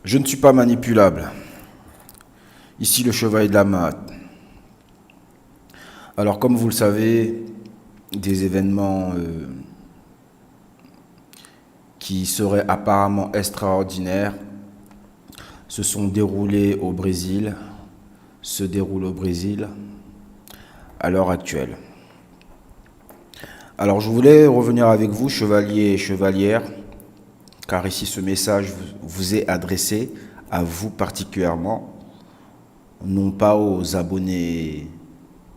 Je ne suis pas manipulable. Ici le chevalier de la Mahat. Alors comme vous le savez, des événements qui seraient apparemment extraordinaires se sont déroulés au Brésil, se déroulent au Brésil à l'heure actuelle. Alors je voulais revenir avec vous, chevaliers et chevalières, car ici ce message vous est adressé à vous particulièrement, non pas aux abonnés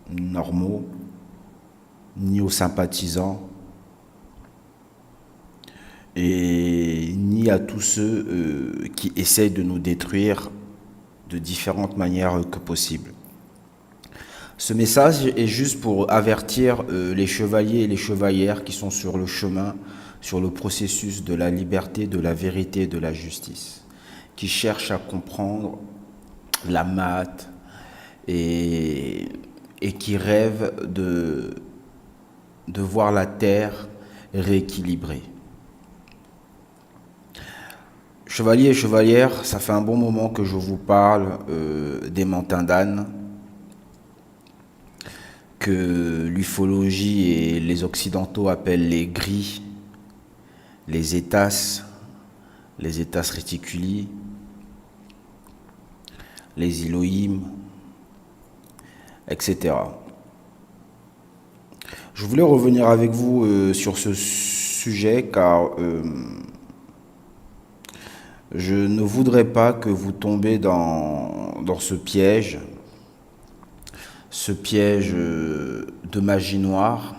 normaux, ni aux sympathisants, et ni à tous ceux qui essayent de nous détruire de différentes manières que possible. Ce message est juste pour avertir les chevaliers et les chevalières qui sont sur le chemin, sur le processus de la liberté, de la vérité et de la justice, qui cherchent à comprendre la Mahat et qui rêvent de voir la terre rééquilibrée. Chevaliers et chevalières, ça fait un bon moment que je vous parle des Mantins d'âne, que l'ufologie et les occidentaux appellent les gris, les étas réticuli, les Elohim, etc. Je voulais revenir avec vous sur ce sujet car je ne voudrais pas que vous tombiez dans ce piège de magie noire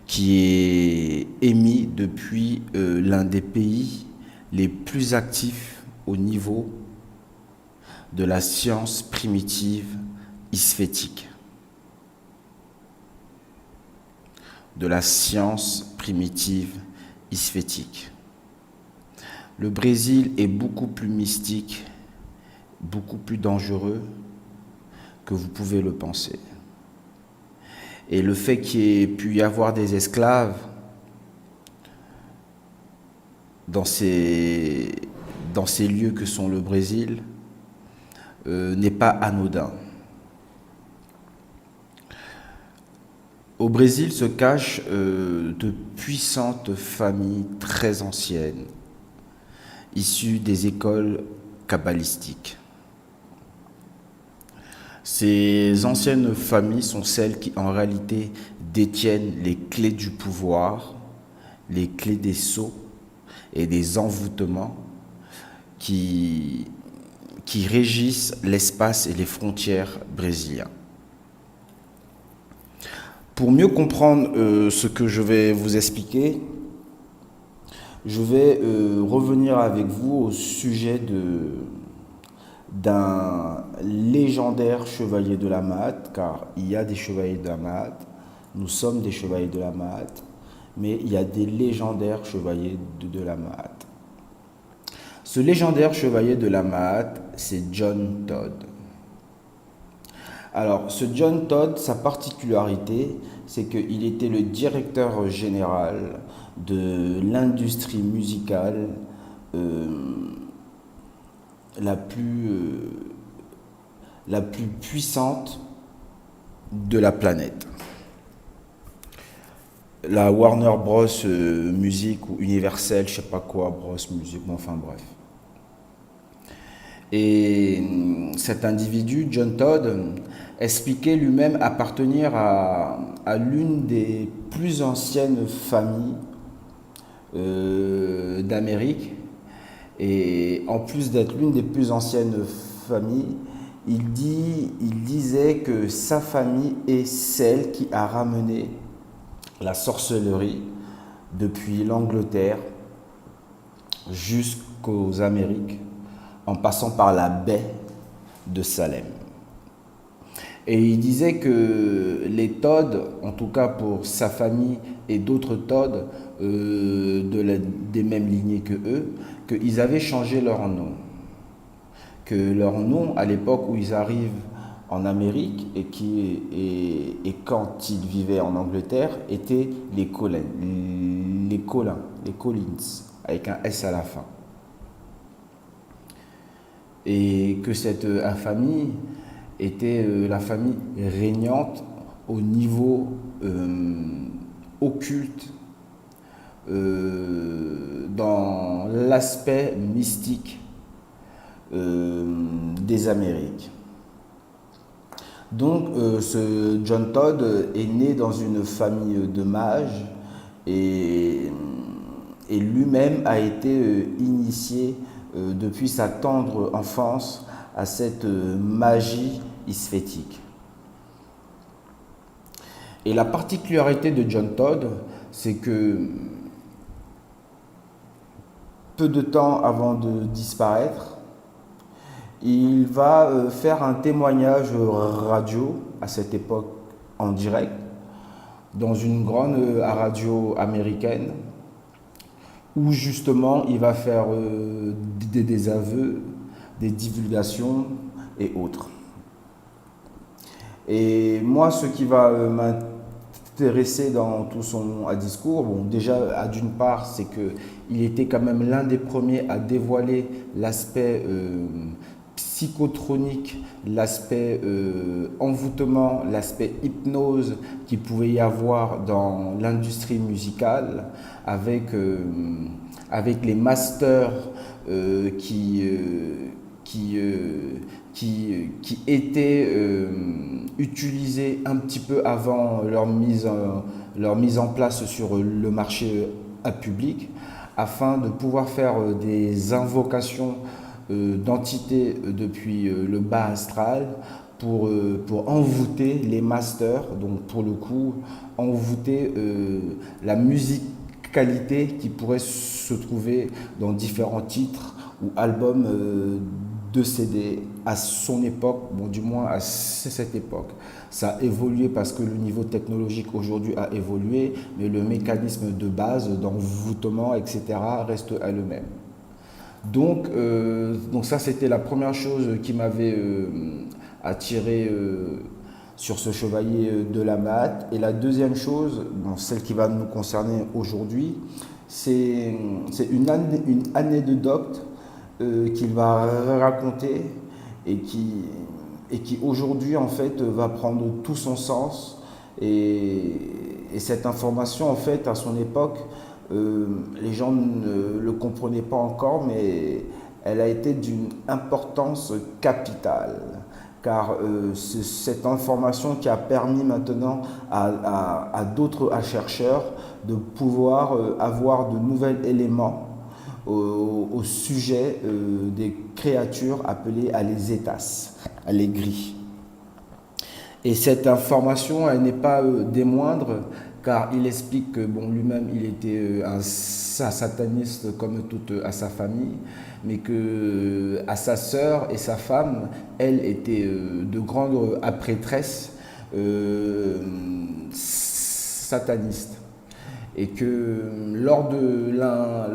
qui est émis depuis l'un des pays les plus actifs au niveau de la science primitive isphétique. De la science primitive isphétique. Le Brésil est beaucoup plus mystique, beaucoup plus dangereux que vous pouvez le penser. Et le fait qu'il y ait pu y avoir des esclaves dans ces lieux que sont le Brésil n'est pas anodin. Au Brésil se cachent de puissantes familles très anciennes, issues des écoles kabbalistiques. Ces anciennes familles sont celles qui en réalité détiennent les clés du pouvoir, les clés des sceaux et des envoûtements qui régissent l'espace et les frontières brésiliens. Pour mieux comprendre ce que je vais vous expliquer, je vais revenir avec vous au sujet d'un légendaire chevalier de la Mahat, car il y a des chevaliers de la Mahat, nous sommes des chevaliers de la Mahat, mais il y a des légendaires chevaliers de la Mahat. Ce légendaire chevalier de la Mahat, c'est John Todd. Alors, ce John Todd, sa particularité, c'est qu'il était le directeur général de l'industrie musicale la plus puissante de la planète. La Warner Bros Music ou Universal, je sais pas quoi, Bros Music, bon, enfin bref. Et cet individu, John Todd, expliquait lui-même appartenir à l'une des plus anciennes familles d'Amérique. Et en plus d'être l'une des plus anciennes familles, il disait que sa famille est celle qui a ramené la sorcellerie depuis l'Angleterre jusqu'aux Amériques, en passant par la baie de Salem. Et il disait que les Todd, en tout cas pour sa famille et d'autres Todd des mêmes lignées que eux, qu'ils avaient changé leur nom. Que leur nom, à l'époque où ils arrivent en Amérique et quand ils vivaient en Angleterre, étaient les Collins, avec un S à la fin. et que cette infamie était la famille régnante au niveau occulte, dans l'aspect mystique des Amériques. Donc ce John Todd est né dans une famille de mages et, et lui-même a été initié depuis sa tendre enfance à cette magie isphétique. Et la particularité de John Todd, c'est que peu de temps avant de disparaître, il va faire un témoignage radio à cette époque en direct dans une grande radio américaine où justement il va faire des aveux, des divulgations et autres. Et moi, ce qui va m'intéresser dans tout son discours, bon, déjà, d'une part, c'est qu'il était quand même l'un des premiers à dévoiler l'aspect psychotronique, l'aspect envoûtement, l'aspect hypnose qu'il pouvait y avoir dans l'industrie musicale avec les masters qui étaient utilisés un petit peu avant leur mise en place sur le marché public afin de pouvoir faire des invocations d'entités depuis le bas astral pour envoûter les masters, donc pour le coup envoûter la musicalité qui pourrait se trouver dans différents titres ou albums de CD à son époque, bon du moins à cette époque. Ça a évolué parce que le niveau technologique aujourd'hui a évolué, mais le mécanisme de base d'envoûtement, etc. reste le même. Donc ça, c'était la première chose qui m'avait attiré sur ce chevalier de la Mat. Et la deuxième chose, bon, celle qui va nous concerner aujourd'hui, c'est une anecdote qu'il va raconter et qui aujourd'hui en fait va prendre tout son sens. Et cette information, en fait, à son époque, les gens ne le comprenaient pas encore, mais elle a été d'une importance capitale, car c'est cette information qui a permis maintenant à d'autres chercheurs de pouvoir avoir de nouveaux éléments au sujet des créatures appelées à les Étas, à les gris. Et cette information, elle n'est pas des moindres, car il explique que bon, lui-même, il était un sataniste comme toute à sa famille, mais que à sa sœur et sa femme, elles étaient de grandes prêtresses satanistes. Et que lors de l'un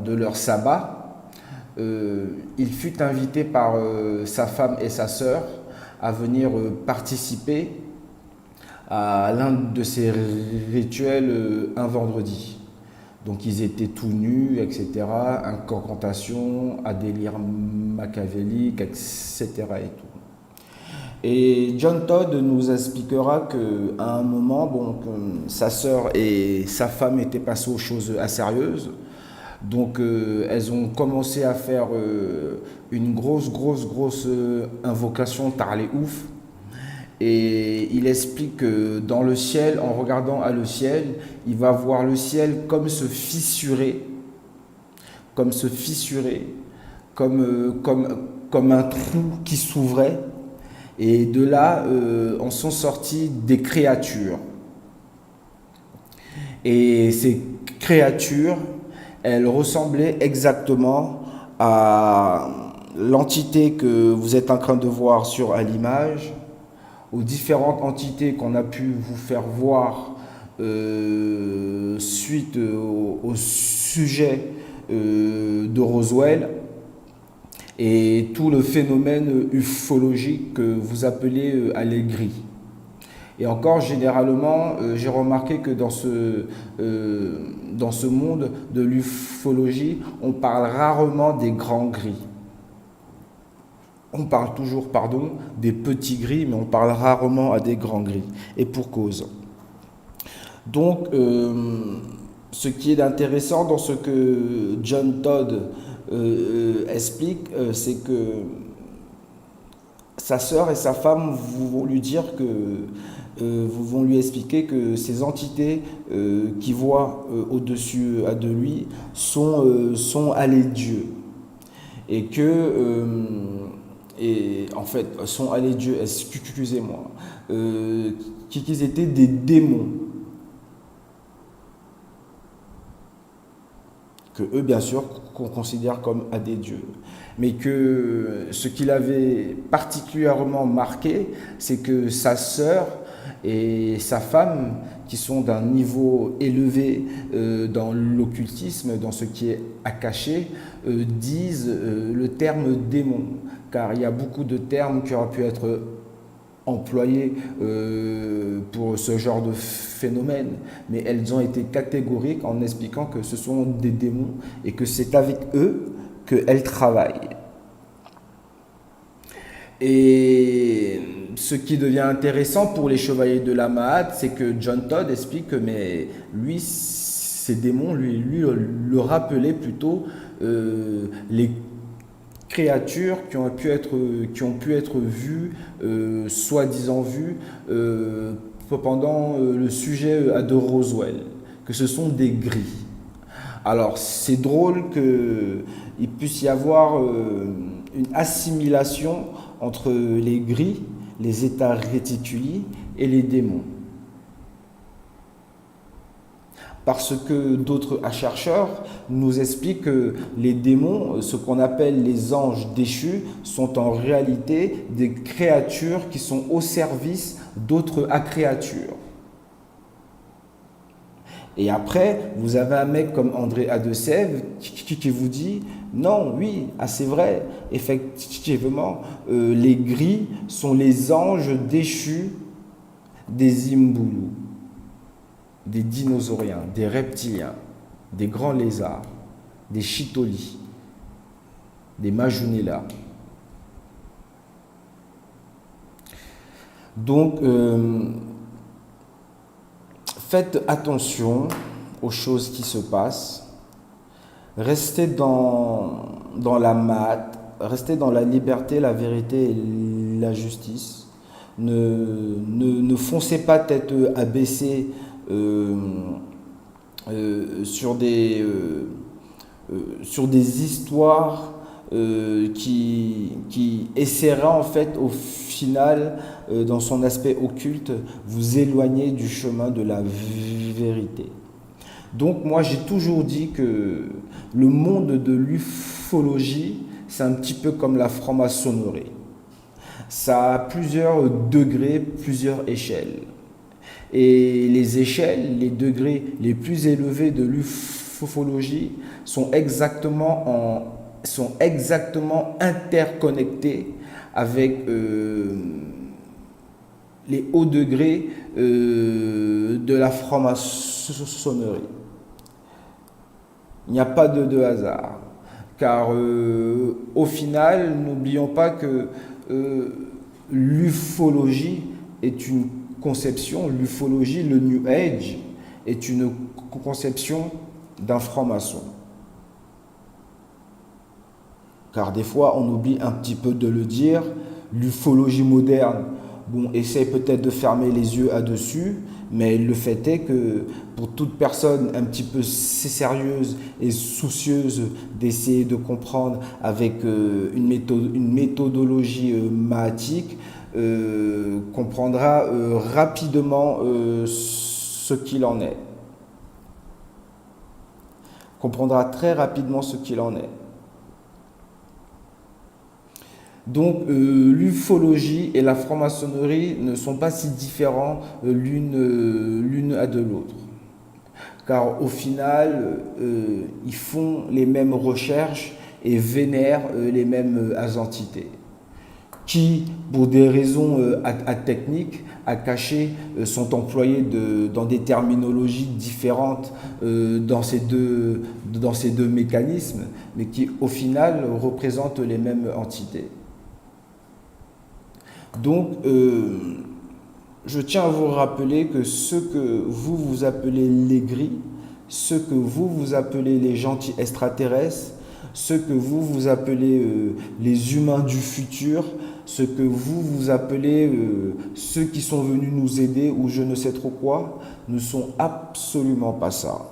de leurs sabbats, il fut invité par sa femme et sa sœur à venir participer à l'un de ces rituels un vendredi. Donc ils étaient tout nus, etc., incantations, à délire machiavélique, etc. et tout. Et John Todd nous expliquera qu'à un moment, bon, sa sœur et sa femme étaient passées aux choses assez sérieuses. Donc elles ont commencé à faire une grosse invocation tarlé ouf. Et il explique que dans le ciel, en regardant à le ciel, il va voir le ciel comme se fissurer, comme un trou qui s'ouvrait. Et de là, en sont sorties des créatures. Et ces créatures, elles ressemblaient exactement à l'entité que vous êtes en train de voir sur l'image, aux différentes entités qu'on a pu vous faire voir suite au sujet de Roswell et tout le phénomène ufologique que vous appelez allégris. Et encore, généralement, j'ai remarqué que dans ce monde de l'ufologie, on parle rarement des grands gris. on parle toujours, pardon, des petits gris, mais on parle rarement à des grands gris. Et pour cause. Donc, ce qui est intéressant dans ce que John Todd explique, c'est que sa sœur et sa femme vont lui dire que vont lui expliquer que ces entités qui voient au-dessus de lui sont allées Dieu et et en fait sont allés Dieu, excusez-moi, qu'ils étaient des démons. Que eux, bien sûr, qu'on considère comme à des dieux. Mais que ce qui l'avait particulièrement marqué, c'est que sa sœur et sa femme, qui sont d'un niveau élevé dans l'occultisme, dans ce qui est à cacher, disent le terme démon. Car il y a beaucoup de termes qui auraient pu être employées pour ce genre de phénomène, mais elles ont été catégoriques en expliquant que ce sont des démons et que c'est avec eux qu'elles travaillent. Et ce qui devient intéressant pour les chevaliers de la Mahât, c'est que John Todd explique que mais lui, ces démons, lui le rappelaient plutôt les créatures qui ont pu être vues, soi-disant vues, pendant le sujet de Roswell, que ce sont des gris. Alors c'est drôle qu'il puisse y avoir une assimilation entre les gris, les états réticuli et les démons. Parce que d'autres chercheurs nous expliquent que les démons, ce qu'on appelle les anges déchus, sont en réalité des créatures qui sont au service d'autres créatures. Et après, vous avez un mec comme André Adesève qui vous dit « Non, oui, c'est vrai, effectivement, les gris sont les anges déchus des Imbulu, des dinosauriens, des reptiliens, des grands lézards, des chitolis, des majunela. » Donc, faites attention aux choses qui se passent. Restez dans la Mahât, restez dans la liberté, la vérité et la justice. Ne foncez pas tête abaissée sur des histoires qui essaiera en fait au final, dans son aspect occulte, vous éloigner du chemin de la vérité. Donc moi j'ai toujours dit que le monde de l'ufologie, c'est un petit peu comme la franc-maçonnerie. Ça a plusieurs degrés, plusieurs échelles. Et les échelles, les degrés les plus élevés de l'ufologie sont exactement interconnectés avec les hauts degrés de la franc-maçonnerie. Il n'y a pas de hasard. Car au final, n'oublions pas que l'ufologie est une conception, l'ufologie, le New Age, est une conception d'un franc-maçon. Car des fois, on oublie un petit peu de le dire, l'ufologie moderne, bon, essaie peut-être de fermer les yeux là-dessus, mais le fait est que pour toute personne un petit peu sérieuse et soucieuse d'essayer de comprendre avec une méthodologie mahatique, comprendra rapidement ce qu'il en est. Comprendra très rapidement ce qu'il en est. Donc l'ufologie et la franc-maçonnerie ne sont pas si différents l'une de l'autre. Car au final, ils font les mêmes recherches et vénèrent les mêmes entités. Qui, pour des raisons techniques, à cacher, sont employés dans des terminologies différentes dans ces deux mécanismes, mais qui au final représentent les mêmes entités. Donc, je tiens à vous rappeler que ce que vous vous appelez les gris, ce que vous appelez les gentils extraterrestres, ce que vous appelez les humains du futur, ce que vous appelez ceux qui sont venus nous aider ou je ne sais trop quoi, ne sont absolument pas ça.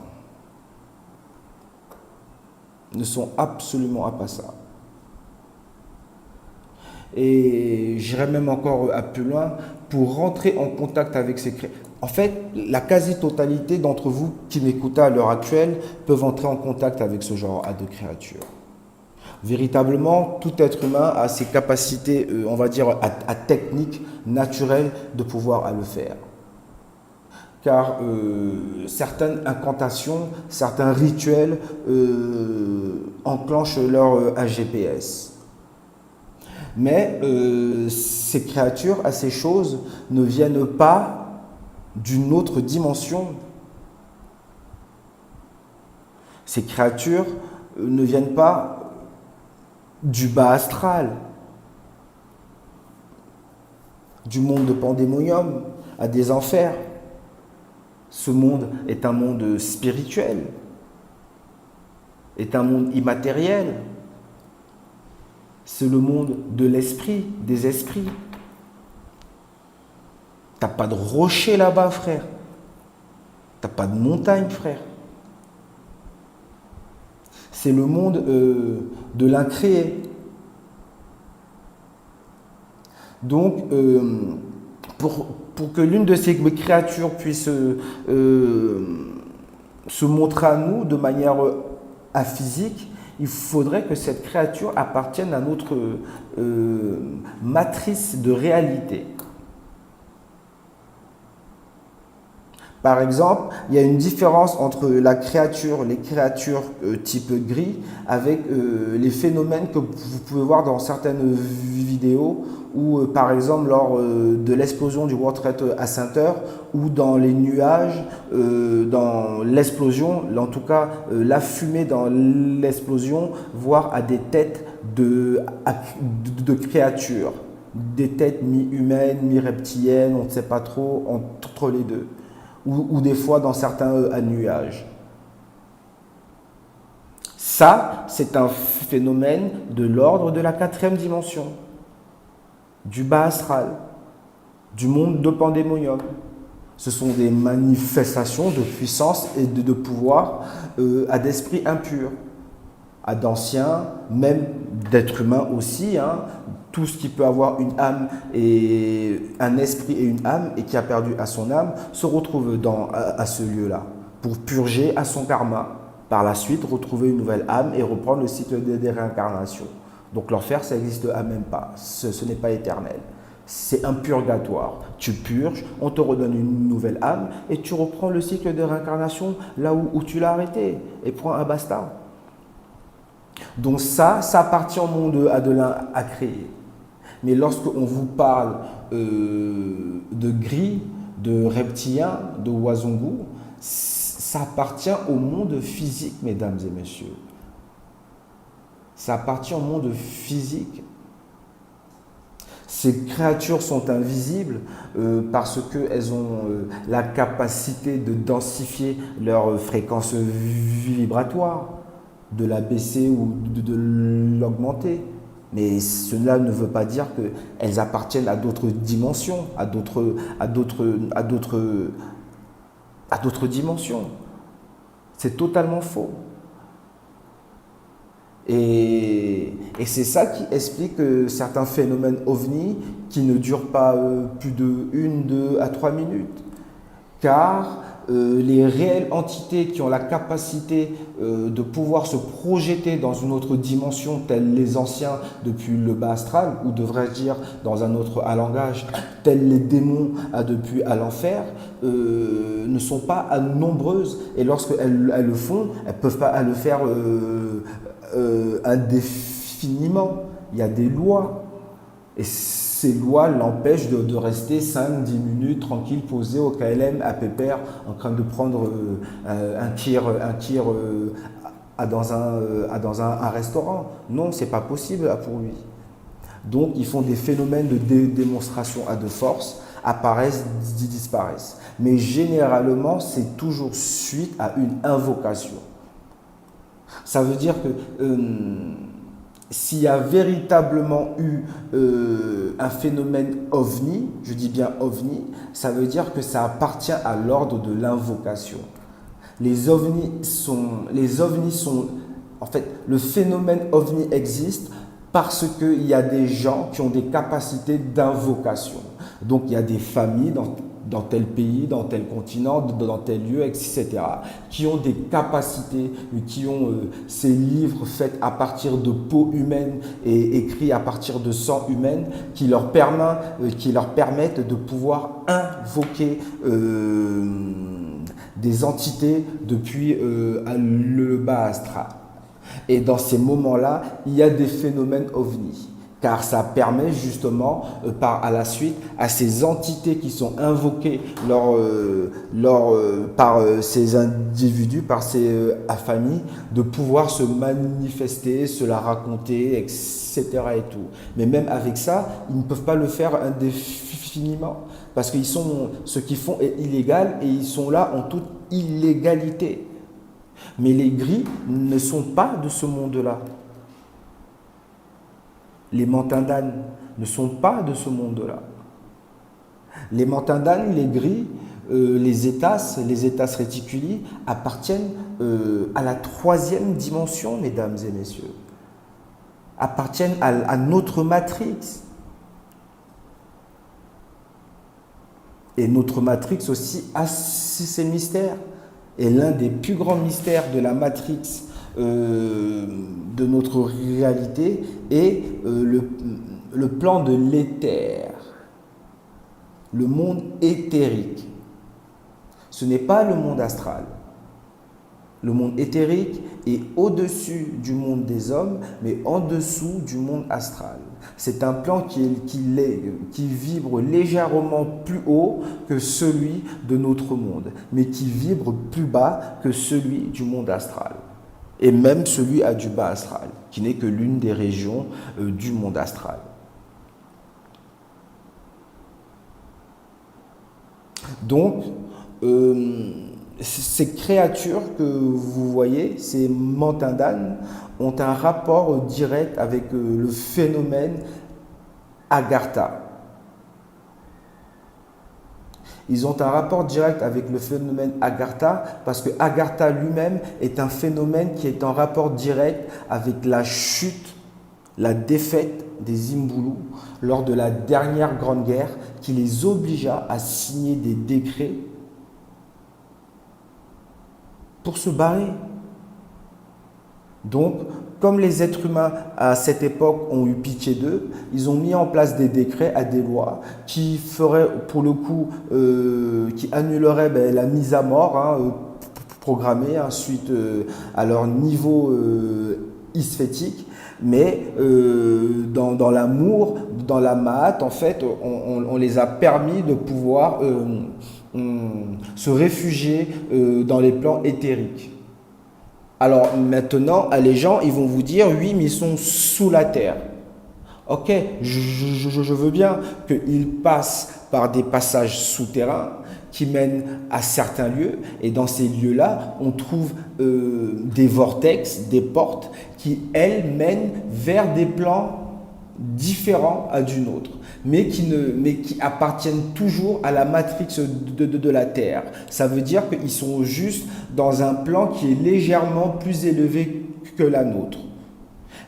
Ne sont absolument pas ça. Et j'irai même encore un peu loin pour rentrer en contact avec ces créatures. En fait, la quasi-totalité d'entre vous qui m'écoutent à l'heure actuelle peuvent entrer en contact avec ce genre de créatures. Véritablement, tout être humain a ses capacités, on va dire, à technique naturelle de pouvoir le faire. Car certaines incantations, certains rituels enclenchent leur AGPS. Mais ces créatures, ces choses, ne viennent pas d'une autre dimension. Ces créatures ne viennent pas du bas astral, du monde de pandémonium, à des enfers. Ce monde est un monde spirituel, est un monde immatériel. C'est le monde de l'esprit, des esprits. T'as pas de rocher là-bas, frère. T'as pas de montagne, frère. C'est le monde de l'incréé. Donc, pour que l'une de ces créatures puisse se montrer à nous de manière aphysique, il faudrait que cette créature appartienne à notre matrice de réalité. Par exemple, il y a une différence entre les créatures type gris, avec les phénomènes que vous pouvez voir dans certaines vidéos, ou par exemple lors de l'explosion du World Trade Center, ou dans les nuages, dans l'explosion, en tout cas la fumée dans l'explosion, voire à des têtes de créatures, des têtes mi-humaines, mi-reptiliennes, on ne sait pas trop, entre les deux. Ou des fois dans certains nuages. Ça, c'est un phénomène de l'ordre de la 4e dimension, du bas astral, du monde de pandémonium. Ce sont des manifestations de puissance et de pouvoir à d'esprits impurs, à d'anciens, même d'êtres humains aussi, hein. Tout ce qui peut avoir une âme et un esprit et une âme et qui a perdu à son âme se retrouve à ce lieu-là pour purger à son karma. Par la suite, retrouver une nouvelle âme et reprendre le cycle des réincarnations. Donc l'enfer, ça n'existe même pas. Ce n'est pas éternel. C'est un purgatoire. Tu purges, on te redonne une nouvelle âme et tu reprends le cycle de réincarnation là où tu l'as arrêté. Et prends un basta. Donc ça appartient au monde à créer. Mais lorsque on vous parle de gris, de reptiliens, de wazungu, ça appartient au monde physique, mesdames et messieurs. Ça appartient au monde physique. Ces créatures sont invisibles parce qu'elles ont la capacité de densifier leur fréquence vibratoire, de la baisser ou de l'augmenter. Mais cela ne veut pas dire qu'elles appartiennent à d'autres dimensions, à d'autres dimensions. C'est totalement faux. Et c'est ça qui explique certains phénomènes ovnis qui ne durent pas plus de 1, 2 à 3 minutes. Car les réelles entités qui ont la capacité de pouvoir se projeter dans une autre dimension, tels les anciens depuis le bas astral, ou devrais-je dire dans un autre langage, tels les démons depuis à l'enfer, ne sont pas nombreuses. Et lorsqu'elles le font, elles ne peuvent pas le faire indéfiniment. Il y a des lois. Et ces lois l'empêchent de rester 5-10 minutes tranquille, posé au KLM, à pépère, en train de prendre un tir dans un restaurant. Non, c'est pas possible pour lui. Donc, ils font des phénomènes de démonstration à de force, apparaissent, disparaissent. Mais généralement, c'est toujours suite à une invocation. Ça veut dire que s'il y a véritablement eu un phénomène ovni, je dis bien ovni, ça veut dire que ça appartient à l'ordre de l'invocation. Les ovnis sont, en fait, le phénomène ovni existe parce qu'il y a des gens qui ont des capacités d'invocation. Donc il y a des familles dans tel pays, dans tel continent, dans tel lieu, etc., qui ont des capacités, qui ont ces livres faits à partir de peau humaine et écrits à partir de sang humain, qui leur permettent de pouvoir invoquer des entités depuis le bas astral. Et dans ces moments-là, il y a des phénomènes ovnis. Car ça permet justement, à la suite, à ces entités qui sont invoquées par ces individus, par ces familles, de pouvoir se manifester, se la raconter, etc. et tout. Mais même avec ça, ils ne peuvent pas le faire indéfiniment. Parce que ce qu'ils font est illégal et ils sont là en toute illégalité. Mais les gris ne sont pas de ce monde-là. Les Mantandanes ne sont pas de ce monde-là. Les Mantandanes, les gris, les étas réticuli appartiennent à la troisième dimension, mesdames et messieurs. Appartiennent à notre matrix. Et notre matrix aussi a ses mystères. Et l'un des plus grands mystères de la matrix de notre réalité est le plan de l'éther, le monde éthérique. Ce n'est pas le monde astral. Le monde éthérique est au-dessus du monde des hommes, mais en dessous du monde astral. C'est un plan qui vibre légèrement plus haut que celui de notre monde, mais qui vibre plus bas que celui du monde astral. Et même celui du bas astral, qui n'est que l'une des régions du monde astral. Donc, ces créatures que vous voyez, ces Mantandanes, ont un rapport direct avec le phénomène Agartha. Ils ont un rapport direct avec le phénomène Agartha parce que Agartha lui-même est un phénomène qui est en rapport direct avec la chute, la défaite des Imbulu lors de la dernière Grande Guerre qui les obligea à signer des décrets pour se barrer. Donc, comme les êtres humains à cette époque ont eu pitié d'eux, ils ont mis en place des décrets, des lois qui feraient, pour le coup, qui annuleraient la mise à mort programmée suite à leur niveau isphétique. Mais dans l'amour, dans la Ma'at, en fait, on les a permis de pouvoir se réfugier dans les plans éthériques. Alors maintenant, les gens, ils vont vous dire, oui, mais ils sont sous la terre. Ok, je veux bien qu'ils passent par des passages souterrains qui mènent à certains lieux. Et dans ces lieux-là, on trouve des vortex, des portes qui, elles, mènent vers des plans différents d'une autre, mais qui appartiennent toujours à la matrix de la Terre. Ça veut dire qu'ils sont juste dans un plan qui est légèrement plus élevé que la nôtre,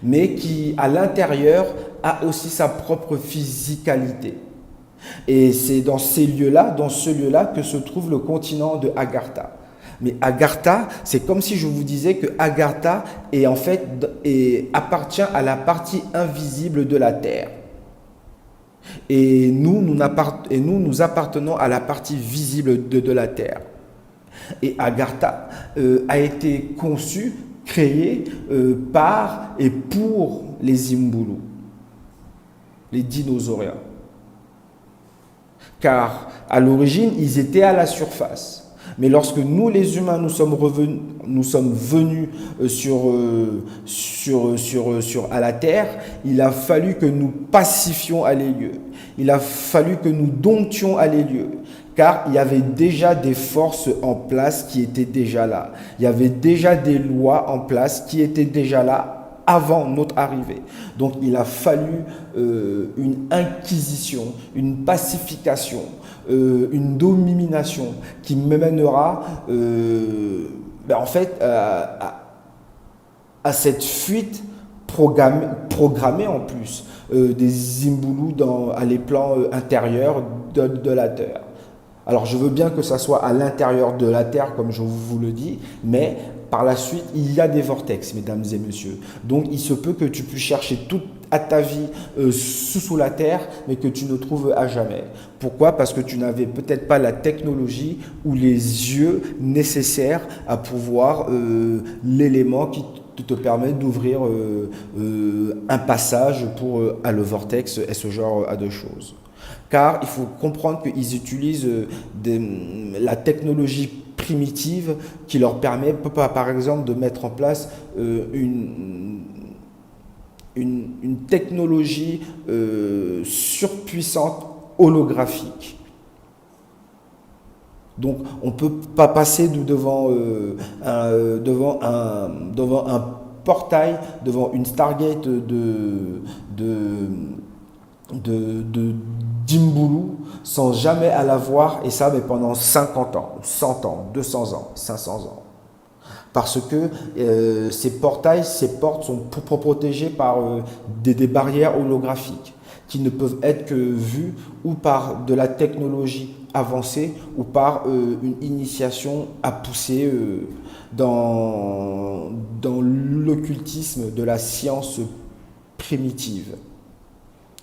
mais qui, à l'intérieur, a aussi sa propre physicalité. Et c'est dans ce lieu-là, que se trouve le continent de Agartha. Mais Agartha, c'est comme si je vous disais que Agartha appartient à la partie invisible de la Terre. Et nous appartenons à la partie visible de la Terre. Et Agartha a été conçu, créé par et pour les Imbulu, les dinosauriens. Car à l'origine, ils étaient à la surface. Mais lorsque nous, les humains, nous sommes venus à la terre, il a fallu que nous pacifions à les lieux. Il a fallu que nous domptions à les lieux. Car il y avait déjà des forces en place qui étaient déjà là. Il y avait déjà des lois en place qui étaient déjà là avant notre arrivée. Donc il a fallu une inquisition, une pacification, une domination qui me mènera en fait à cette fuite programmée en plus des Zimbulu à les plans intérieurs de la Terre. Alors je veux bien que ça soit à l'intérieur de la Terre, comme je vous le dis, mais par la suite, il y a des vortex, mesdames et messieurs. Donc il se peut que tu puisses chercher toute à ta vie sous la terre, mais que tu ne trouves à jamais. Pourquoi? Parce que tu n'avais peut-être pas la technologie ou les yeux nécessaires à pouvoir l'élément qui te permet d'ouvrir un passage pour à le vortex et ce genre de choses. Car il faut comprendre qu'ils utilisent la technologie primitive qui leur permet, par exemple, de mettre en place une technologie surpuissante holographique. Donc, on ne peut pas passer devant un portail, devant une Stargate d'Imbulu sans jamais à la voir, et ça mais pendant 50 ans, 100 ans, 200 ans, 500 ans. Parce que ces portes sont protégées par des barrières holographiques qui ne peuvent être que vues ou par de la technologie avancée ou par une initiation à pousser dans l'occultisme de la science primitive,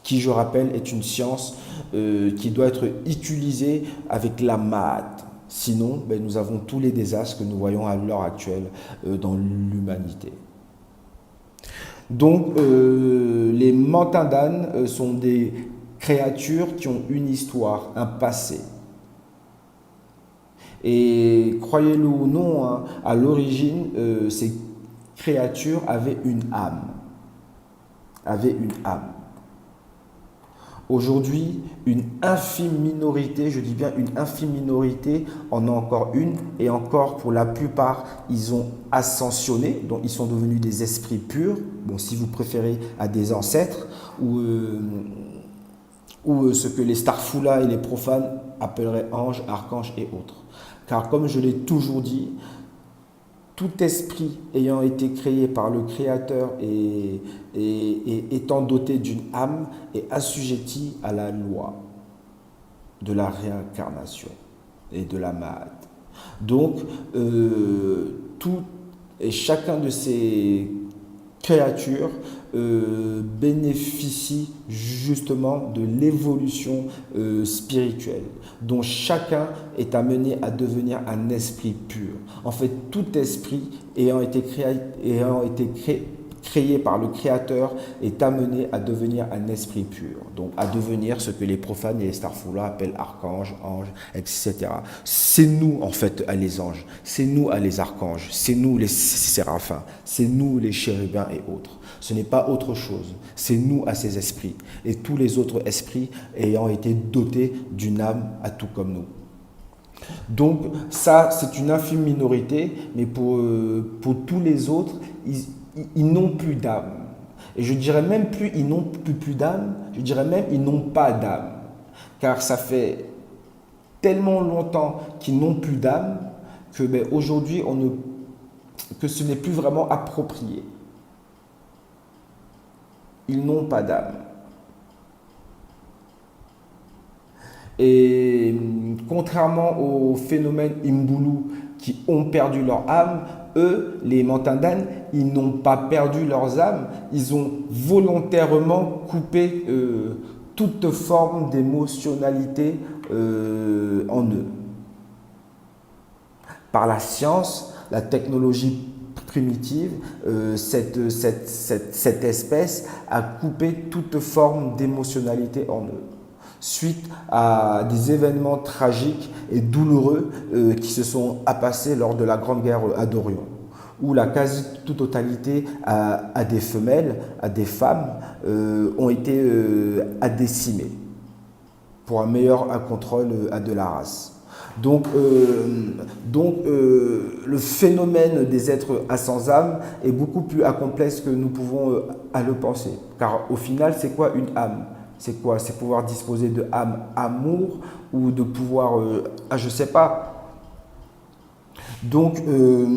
qui, je rappelle, est une science qui doit être utilisée avec la maths. Sinon, nous avons tous les désastres que nous voyons à l'heure actuelle dans l'humanité. Donc, les Mantandan sont des créatures qui ont une histoire, un passé. Et croyez-le ou non, hein, à l'origine, ces créatures avaient une âme. Aujourd'hui, une infime minorité, je dis bien une infime minorité, en a encore une, et encore pour la plupart, ils ont ascensionné, donc ils sont devenus des esprits purs, bon, si vous préférez à des ancêtres, ou ce que les Starfula et les profanes appelleraient anges, archanges et autres. Car comme je l'ai toujours dit, tout esprit ayant été créé par le Créateur et étant doté d'une âme est assujetti à la loi de la réincarnation et de la Ma'at. Donc, tout et chacun de ces créatures bénéficie justement de l'évolution spirituelle, dont chacun est amené à devenir un esprit pur. En fait, tout esprit ayant été créé par le Créateur est amené à devenir un esprit pur, donc à devenir ce que les profanes et les Starfula appellent archanges, anges, etc. C'est nous en fait les anges, c'est nous les archanges, c'est nous les séraphins, c'est nous les chérubins et autres. Ce n'est pas autre chose, c'est nous à ces esprits et tous les autres esprits ayant été dotés d'une âme à tout comme nous. Donc ça, c'est une infime minorité, mais pour tous les autres, ils n'ont plus d'âme. Et je dirais même plus ils n'ont plus d'âme, je dirais même ils n'ont pas d'âme. Car ça fait tellement longtemps qu'ils n'ont plus d'âme que aujourd'hui, que ce n'est plus vraiment approprié. Ils n'ont pas d'âme. Et contrairement aux phénomènes Imbulu qui ont perdu leur âme, eux, les Mantandan, ils n'ont pas perdu leurs âmes, ils ont volontairement coupé toute forme d'émotionnalité en eux. Par la science, la technologie primitive, cette espèce a coupé toute forme d'émotionnalité en eux. suite à des événements tragiques et douloureux qui se sont passés lors de la Grande Guerre à d'Orient, où la quasi-totalité à des femelles, à des femmes, ont été décimées pour un meilleur contrôle de la race. Donc, le phénomène des êtres sans âme est beaucoup plus complexe que nous pouvons le penser. Car au final, c'est quoi une âme? C'est quoi? C'est pouvoir disposer de âme, amour, ou de pouvoir, je ne sais pas. Donc,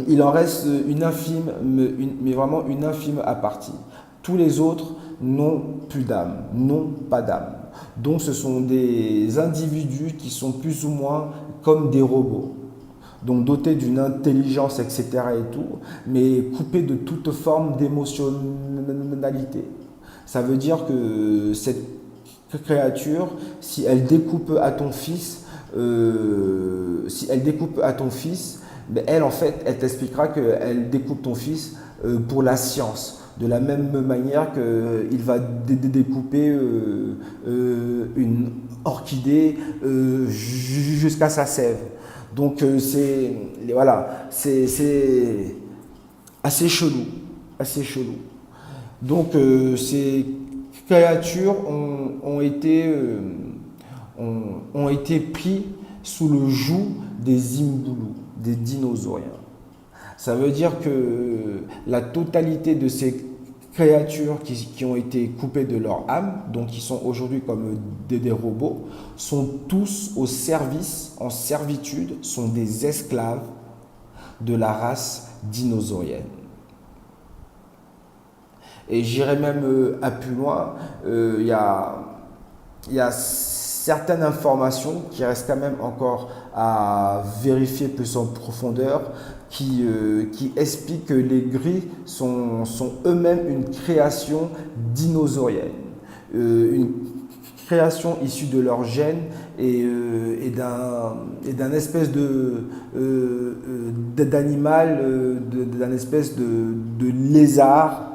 il en reste une infime, mais vraiment une infime partie. Tous les autres n'ont plus d'âme, n'ont pas d'âme. Donc, ce sont des individus qui sont plus ou moins comme des robots. Donc, dotés d'une intelligence, etc. et tout, mais coupés de toute forme d'émotionnalité. Ça veut dire que cette créature, si elle découpe à ton fils, mais elle, en fait, elle t'expliquera qu'elle découpe ton fils pour la science. De la même manière qu'il va découper une orchidée jusqu'à sa sève. Donc, voilà, c'est assez chelou. Assez chelou. Donc, ces créatures ont été pris sous le joug des Imbulu, des dinosauriens. Ça veut dire que la totalité de ces créatures qui ont été coupées de leur âme, donc qui sont aujourd'hui comme des robots, sont tous au service, en servitude, sont des esclaves de la race dinosaurienne. Et j'irai même à plus loin, il y a certaines informations qui restent quand même encore à vérifier plus en profondeur, qui expliquent que les gris sont eux-mêmes une création dinosaurienne, une création issue de leur gène et d'un espèce d'animal, d'un espèce de lézard,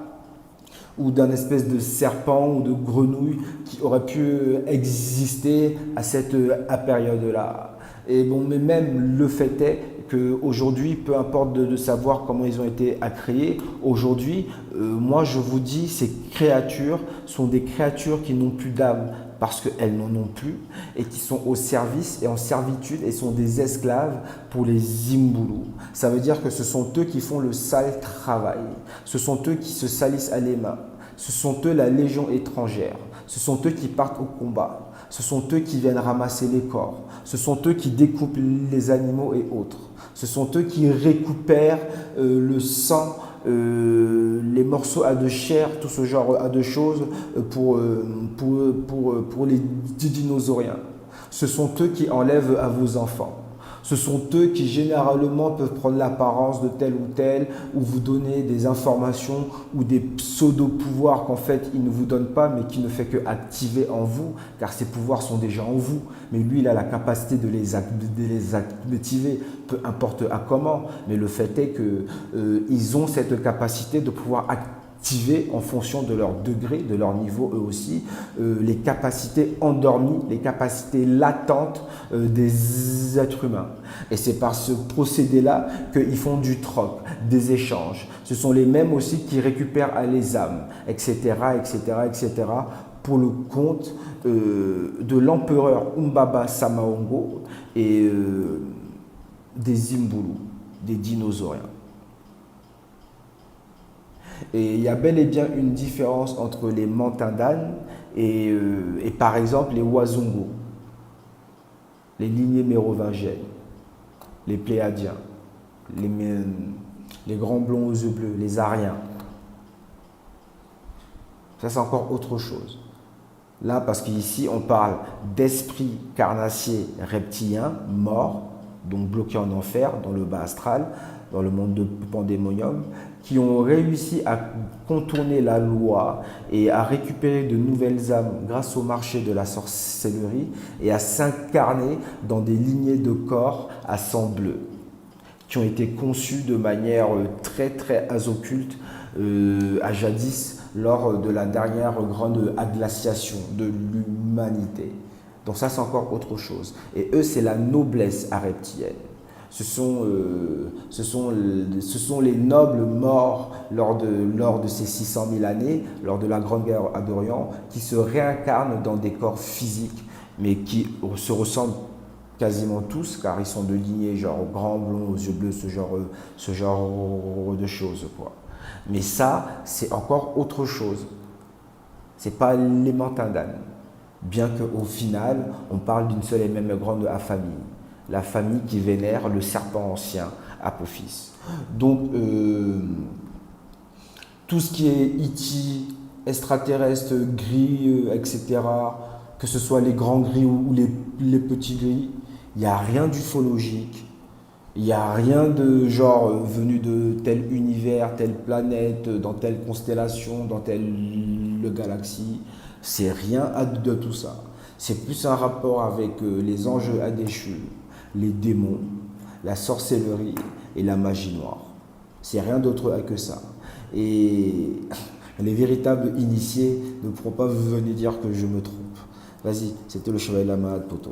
ou d'un espèce de serpent ou de grenouille qui aurait pu exister à cette période-là. Et bon, mais même le fait est qu'aujourd'hui, peu importe de savoir comment ils ont été créés, aujourd'hui, moi je vous dis, ces créatures sont des créatures qui n'ont plus d'âme parce qu'elles n'en ont plus et qui sont au service et en servitude et sont des esclaves pour les Imbulu. Ça veut dire que ce sont eux qui font le sale travail, ce sont eux qui se salissent les mains, ce sont eux la légion étrangère, ce sont eux qui partent au combat, ce sont eux qui viennent ramasser les corps, ce sont eux qui découpent les animaux et autres, ce sont eux qui récupèrent le sang, les morceaux de chair, tout ce genre de choses pour les dinosauriens. Ce sont eux qui enlèvent à vos enfants. Ce sont eux qui généralement peuvent prendre l'apparence de tel ou tel, ou vous donner des informations ou des pseudo-pouvoirs qu'en fait il ne vous donne pas, mais qui ne fait que activer en vous, car ces pouvoirs sont déjà en vous. Mais lui, il a la capacité de les activer, peu importe à comment. Mais le fait est qu'ils ont cette capacité de pouvoir activer en fonction de leur degré, de leur niveau eux aussi, les capacités endormies, les capacités latentes des êtres humains. Et c'est par ce procédé-là qu'ils font du troc, des échanges. Ce sont les mêmes aussi qui récupèrent les âmes, etc., etc., etc., pour le compte de l'empereur Umbaba Samaongo et des Imbulu, des dinosauriens. Et il y a bel et bien une différence entre les Mantindanes et par exemple les Wazungu, les lignées mérovingiennes, les Pléadiens, les grands blonds aux yeux bleus, les Ariens. Ça, c'est encore autre chose. Là, parce qu'ici, on parle d'esprits carnassiers reptiliens, morts, donc bloqués en enfer, dans le bas astral, dans le monde de pandémonium, qui ont réussi à contourner la loi et à récupérer de nouvelles âmes grâce au marché de la sorcellerie et à s'incarner dans des lignées de corps à sang bleu, qui ont été conçus de manière très très occulte à jadis lors de la dernière grande glaciation de l'humanité. Donc ça, c'est encore autre chose. Et eux, c'est la noblesse areptienne. Ce sont les nobles morts lors de ces 600 000 années, lors de la Grande Guerre d'Orient, qui se réincarnent dans des corps physiques, mais qui se ressemblent quasiment tous, car ils sont de lignée genre grand blond aux yeux bleus, ce genre de choses, quoi. Mais ça, c'est encore autre chose. C'est pas les Mantindanes. Bien qu'au final, on parle d'une seule et même grande famille. La famille qui vénère le serpent ancien, Apophis. Donc, tout ce qui est E.T., extraterrestre, gris, etc., que ce soit les grands gris ou les petits gris, il n'y a rien d'ufologique. Il n'y a rien de genre venu de tel univers, telle planète, dans telle constellation, dans telle galaxie. C'est rien de tout ça. C'est plus un rapport avec les anges adéchus, les démons, la sorcellerie et la magie noire. C'est rien d'autre que ça. Et les véritables initiés ne pourront pas venir dire que je me trompe. Vas-y, c'était le Chevalier de la Malade, poto.